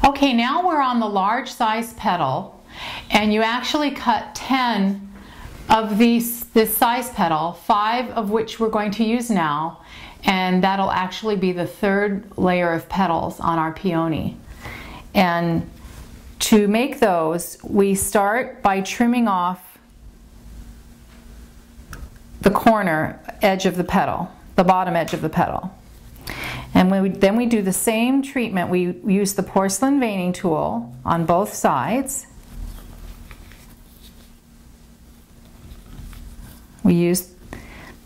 Okay, now we're on the large size petal, and you actually cut 10 of this size petal, 5 of which we're going to use now, and that'll actually be the third layer of petals on our peony. And to make those, we start by trimming off the corner edge of the petal, the bottom edge of the petal. And then we do the same treatment. We use the porcelain veining tool on both sides. We use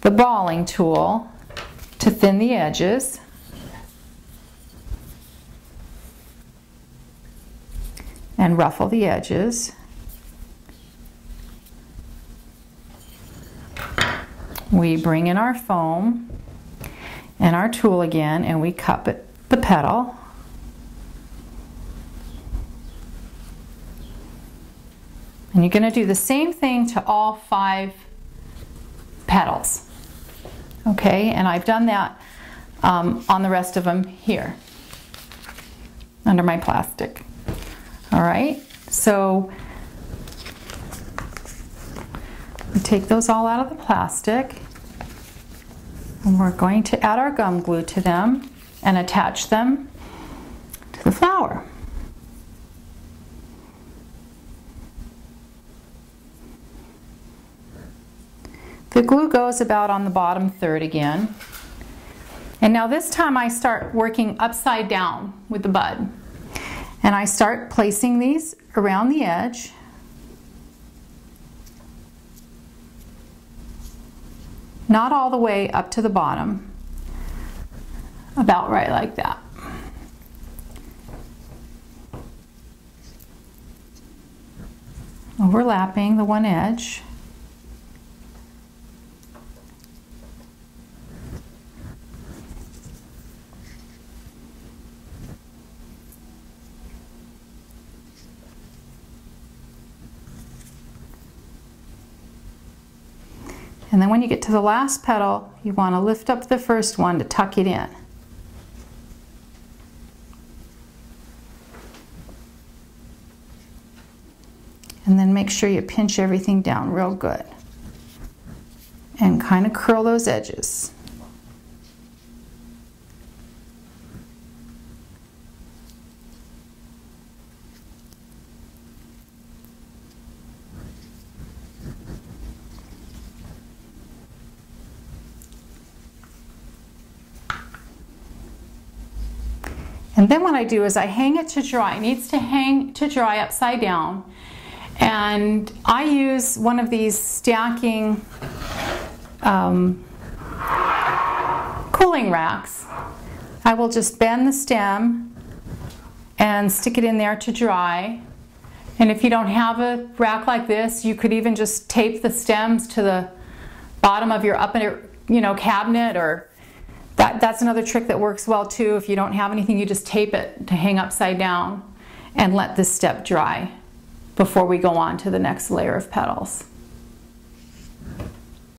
the balling tool to thin the edges. And ruffle the edges. We bring in our foam and our tool again, and we cup the petal. And you're going to do the same thing to all 5 petals. Okay, and I've done that on the rest of them here under my plastic. All right, so we take those all out of the plastic, and we're going to add our gum glue to them and attach them to the flower. The glue goes about on the bottom third again. And now this time I start working upside down with the bud. And I start placing these around the edge. Not all the way up to the bottom. About right like that. Overlapping the one edge. And then when you get to the last petal, you want to lift up the first one to tuck it in. And then make sure you pinch everything down real good. And kind of curl those edges. And then what I do is I hang it to dry. It needs to hang to dry upside down. And I use one of these stacking cooling racks. I will just bend the stem and stick it in there to dry. And if you don't have a rack like this, you could even just tape the stems to the bottom of your cabinet, or that's another trick that works well too. If you don't have anything, you just tape it to hang upside down and let this step dry before we go on to the next layer of petals.